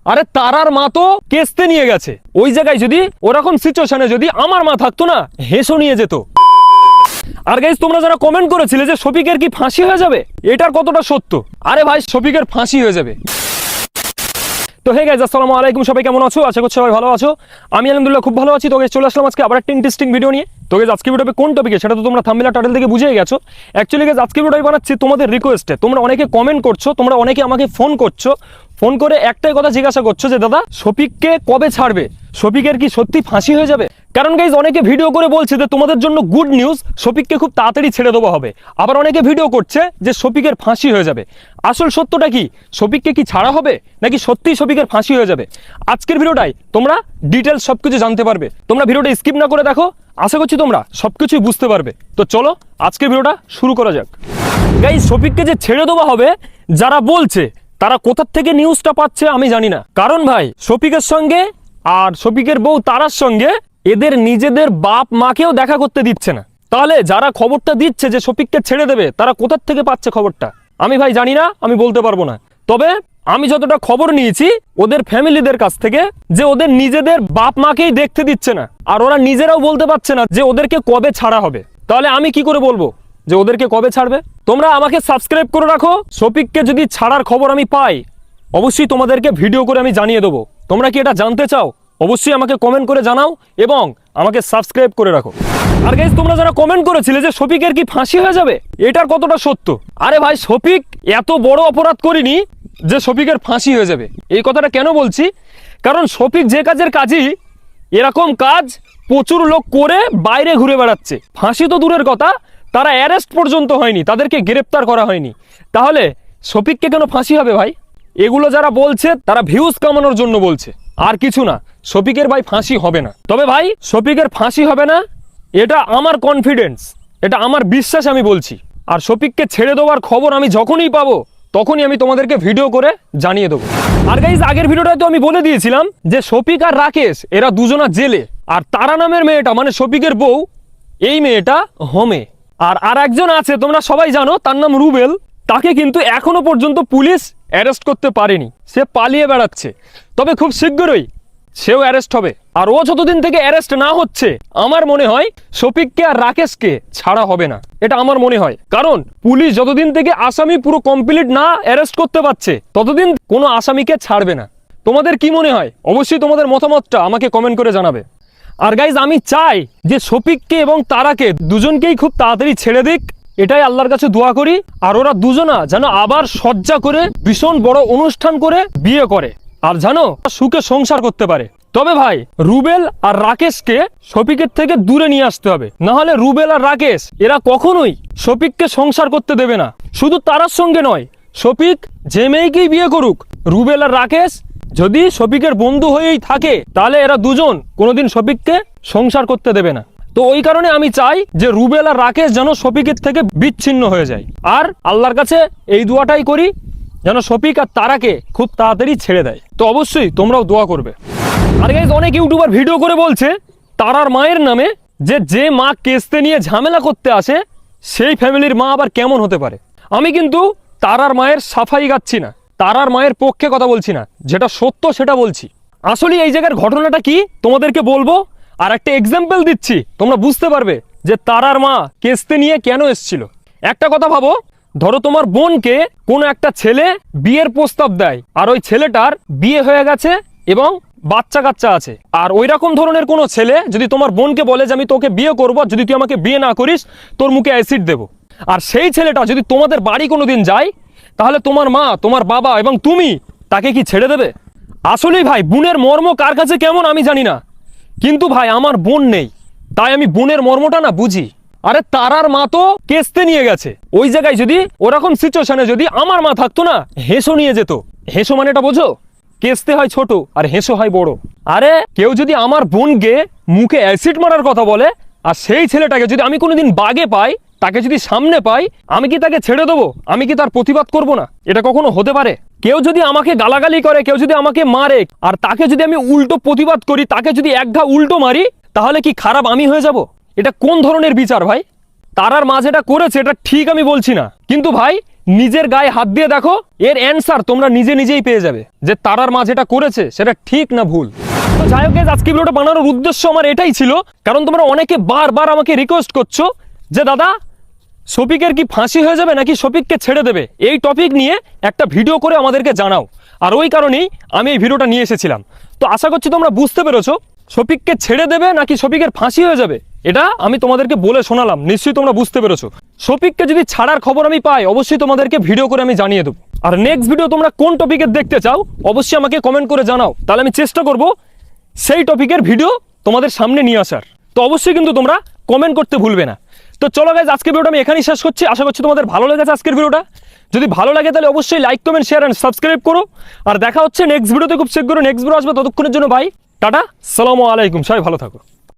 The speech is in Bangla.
আরে তারার মা তো কেসতে নিয়ে গেছে, ওই জায়গায় যদি ওরকম সিচুয়েশনে যদি আমার মা থাকতো না, হেসো নিয়ে যেত। আর গাইস, তোমরা যারা কমেন্ট করেছিলে যে শফিকের কি ফাঁসি হয়ে যাবে, এটার কতটা সত্য? আরে ভাই, শফিকের ফাঁসি হয়ে যাবে। তো হে গাইস, আসসালামু আলাইকুম, সবাই কেমন আছো? আশা করছি সবাই ভালো আছো। আমি আলহামদুলিল্লাহ খুব ভালো আছি। তো গাইস, চলে আসলাম আজকে আবার একটা ইন্টারেস্টিং ভিডিও নিয়ে। তো গাইস, আজকে ভিডিওতে কোন টপিকে সেটা তো তোমরা থাম্বনেল টাইটেল থেকে বুঝেই গেছো। অ্যাকচুয়ালি গাইস, আজকে ভিডিও বানাচ্ছি তোমাদের রিকোয়েস্টে। তোমরা অনেকে কমেন্ট করছো, তোমরা অনেকে আমাকে ফোন করছো, ফোন করে একটাই কথা জিজ্ঞাসা করছো যে দাদা, শফিককে কবে ছাড়বে? শফিকের কি সত্যি ফাঁসি হয়ে যাবে? কারণ গাইজ, অনেকে ভিডিও করে বলছে যে তোমাদের জন্য গুড নিউজ, শফিককে খুব তাড়াতাড়ি ছেড়ে দেওয়া হবে। আবার অনেকে ভিডিও করছে যে শফিকের ফাঁসি হয়ে যাবে। আসল সত্যটা কি? শফিককে কি ছাড়া হবে নাকি সত্যিই শফিকের ফাঁসি হয়ে যাবে? আজকের ভিডিওটাই তোমরা ডিটেলস সবকিছু জানতে পারবে। তোমরা ভিডিওটা স্কিপ না করে দেখো, আশা করছি তোমরা সবকিছুই বুঝতে পারবে। তো চলো আজকের ভিডিওটা শুরু করা যাক। গাইজ, শফিককে যে ছেড়ে দেওয়া হবে, যারা বলছে তারা কোথা থেকে নিউজটা পাচ্ছে আমি জানি না। কারণ ভাই, শফিকের সঙ্গে আর শফিকের বউ তারার সঙ্গে এদের নিজেদের বাপ মাকেও দেখা করতে দিচ্ছে না। তাহলে যারা খবরটা দিচ্ছে যে শফিককে ছেড়ে দেবে, তারা কোথা থেকে পাচ্ছে খবরটা আমি ভাই জানি না, আমি বলতে পারবো না। তবে আমি যতটা খবর নিয়েছি ওদের ফ্যামিলিদের কাছ থেকে, যে ওদের নিজেদের বাপ মাকেই দেখতে দিচ্ছে না, আর ওরা নিজেরাও বলতে পারছে না যে ওদেরকে কবে ছাড়া হবে। তাহলে আমি কি করে বলবো যে ওদেরকে কবে ছাড়বে? তোমরা আমাকে সাবস্ক্রাইব করে রাখো। শফিককে যদি ছাড়ার খবর আমি পাই, অবশ্যই তোমাদেরকে ভিডিও করে আমি জানিয়ে দেবো। তোমরা কি এটা জানতে চাও? অবশ্যই আমাকে কমেন্ট করে জানাও এবং আমাকে সাবস্ক্রাইব করে রাখো। আর গাইস, তোমরা যারা কমেন্ট করেছিলে যে শফিকের কি ফাঁসি হয়ে যাবে, এটার কতটা সত্য? আরে ভাই, শফিক এত বড় অপরাধ করিনি যে শফিকের ফাঁসি হয়ে যাবে। এই কথাটা কেন বলছি? কারণ শফিক যে কাজের কাজই, এরকম কাজ প্রচুর লোক করে বাইরে ঘুরে বেড়াচ্ছে। ফাঁসি তো দূরের কথা, তারা অ্যারেস্ট পর্যন্ত হয়নি, তাদেরকে গ্রেপ্তার করা হয়নি। তাহলে শফিককে কেন ফাঁসি হবে ভাই? এগুলো যারা বলছে তারা ভিউজ কামানোর জন্য বলছে, আর কিছু না। শফিকের ভাই ফাঁসি হবে না। তবে ভাই, শফিকের ফাঁসি হবে না, এটা আমার কনফিডেন্স, এটা আমার বিশ্বাস, আমি বলছি। আর শফিককে ছেড়ে দেওয়ার খবর আমি যখনই পাবো তখনই আমি তোমাদেরকে ভিডিও করে জানিয়ে দেবো। আর গাইজ, আগের ভিডিওটায় তো আমি বলে দিয়েছিলাম যে শফিক আর রাকেশ এরা দুজনা জেলে, আর তারা নামের মেয়েটা মানে শফিকের বউ, এই মেয়েটা হোমে। আর একজন আছে, তোমরা সবাই জানো, তার নাম রুবেল। তাকে কিন্তু এখনো পর্যন্ত পুলিশ অ্যারেস্ট করতে পারেনি, সে পালিয়ে বেড়াচ্ছে। তবে খুব শীঘ্রই সেও অ্যারেস্ট হবে। আর ও যতদিন থেকে অ্যারেস্ট না হচ্ছে, আমার মনে হয় শফিককে আর রাকেশকে ছাড়া হবে না, এটা আমার মনে হয়। কারণ পুলিশ যতদিন থেকে আসামি পুরো কমপ্লিট না অ্যারেস্ট করতে পারছে, ততদিন কোনো আসামিকে ছাড়বে না। তোমাদের কি মনে হয়? অবশ্যই তোমাদের মতামতটা আমাকে কমেন্ট করে জানাবে। আর গাইজ, আমি চাই যে শফিককে এবং তারাকে দুজনকেই খুব তাড়াতাড়ি ছেড়ে দিক, এটাই আল্লাহর কাছে দোয়া করি। আর ওরা দুজনা যেন আবার সজ্জা করে ভীষণ বড় অনুষ্ঠান করে বিয়ে করে, আর জানো সুখে সংসার করতে পারে। তবে ভাই, রুবেল আর রাকেশকে শফিকের থেকে দূরে নিয়ে আসতে হবে, না হলে রুবেল আর রাকেশ এরা কখনোই শফিককে সংসার করতে দেবে না। শুধু তারার সঙ্গে নয়, শফিক যে মেয়েকেই বিয়ে করুক, রুবেল আর রাকেশ যদি শফিকের বন্ধু হয়েই থাকে, তাহলে এরা দুজন কোনোদিন শফিককে সংসার করতে দেবে না। তো ওই কারণে আমি চাই যে রুবেল আর রাকেশ যেন শফিকের থেকে বিচ্ছিন্ন হয়ে যায়। আর আল্লাহর কাছে এই দোয়াটাই করি যেন শফিক আর তারাকে খুব তাড়াতাড়ি ছেড়ে দেয়। তো অবশ্যই তোমরাও দোয়া করবে। আর গাইস, অনেক ইউটিউবার ভিডিও করে বলছে তারার মায়ের নামে, যে মা কেসতে নিয়ে ঝামেলা করতে আসে সেই ফ্যামিলির মা আবার কেমন হতে পারে। আমি কিন্তু তারার মায়ের সাফাই গাচ্ছি না, তারার মায়ের পক্ষে কথা বলছি না, যেটা সত্য সেটা বলছি। আসলে এই জায়গার ঘটনাটা কি তোমাদেরকে বলবো, আর একটা এক্সাম্পল দিচ্ছি, তোমরা বুঝতে পারবে যে তারার মা কেসতে নিয়ে কেন এসেছিল। একটা কথা ভাবো, ধরো তোমার বোনকে কোনো একটা ছেলে বিয়ের প্রস্তাব দেয়, আর ওই ছেলেটার বিয়ে হয়ে গেছে এবং বাচ্চা কাচ্চা আছে। আর ওই রকম ধরনের কোনো ছেলে যদি তোমার বোনকে বলে যে আমি তোকে বিয়ে করব, যদি তুই আমাকে বিয়ে না করিস তোর মুখে অ্যাসিড দেবো, আর সেই ছেলেটা যদি তোমাদের বাড়ি কোনোদিন যায়, তাহলে তোমার মা, তোমার বাবা এবং তুমি তাকে কি ছেড়ে দেবে? আসলেই ভাই, বোনের মর্ম কার কাছে কেমন আমি জানি না, কিন্তু ভাই আমার বোন নেই, তাই আমি বোনের মর্মটা না বুঝি। আরে তারার মা তো কেসতে নিয়ে গেছে, ওই জায়গায় যদি ওরকম সিচুয়েশনে যদি আমার মা থাকতো না, হেসো নিয়ে যেত। হেসো মানে এটা বোঝো? কেসতে হয় ছোট আর হেসো হয় বড়। আরে কেউ যদি আমার বোনকে মুখে অ্যাসিড মারার কথা বলে, আর সেই ছেলেটাকে যদি আমি কোনোদিন বাগে পাই, তাকে যদি সামনে পাই, আমি কি তাকে ছেড়ে দেবো? আমি কি তার প্রতিবাদ করব না? এটা কখনো হতে পারে? কেউ যদি আমাকে গালাগালি করে, কেউ যদি আমাকে মারে, আর তাকে যদি আমি উল্টো প্রতিবাদ করি, তাকে যদি এক ঘা উল্টো মারি, তাহলে কি খারাপ আমি হয়ে যাব? এটা কোন ধরনের বিচার ভাই? তারার মা যেটা করেছে এটা ঠিক আমি বলছি না, কিন্তু ভাই নিজের গায়ে হাত দিয়ে দেখো, এর অ্যান্সার তোমরা নিজে নিজেই পেয়ে যাবে যে তারার মা যেটা করেছে সেটা ঠিক না ভুল। তো যাই হোক, আজকে ভিডিওটা বানানোর উদ্দেশ্য আমার এটাই ছিল, কারণ তোমরা অনেকে বারবার আমাকে রিকোয়েস্ট করছো যে দাদা শফিকের কি ফাঁসি হয়ে যাবে নাকি শফিককে ছেড়ে দেবে, এই টপিক নিয়ে একটা ভিডিও করে আমাদেরকে জানাও। আর ওই কারণেই আমি এই ভিডিওটা নিয়ে এসেছিলাম। তো আশা করছি তোমরা বুঝতে পেরেছো শফিককে ছেড়ে দেবে নাকি শফিকের ফাঁসি হয়ে যাবে, এটা আমি তোমাদেরকে বলে শোনালাম, নিশ্চয়ই তোমরা বুঝতে পেরেছো। শফিককে যদি ছাড়ার খবর আমি পাই অবশ্যই তোমাদেরকে ভিডিও করে আমি জানিয়ে দেবো। আর নেক্সট ভিডিও তোমরা কোন টপিকের দেখতে চাও অবশ্যই আমাকে কমেন্ট করে জানাও, তাহলে আমি চেষ্টা করব সেই টপিকের ভিডিও তোমাদের সামনে নিয়ে আসার। তো অবশ্যই কিন্তু তোমরা কমেন্ট করতে ভুলবে না। তো চলো গাইজ, আজকের ভিডিওটা আমি এখানেই শেষ করছি। আশা করছি তোমাদের ভালো লেগেছে আজকের ভিডিওটা। যদি ভালো লাগে তাহলে অবশ্যই like comment share and subscribe করো। আর দেখা হচ্ছে নেক্সট ভিডিওতে, খুব শীঘ্র নেক্সট ভিডিও আসবে। ততক্ষণের জন্য বাই, টাটা, সালামু আলাইকুম, সবাই ভালো থাকো।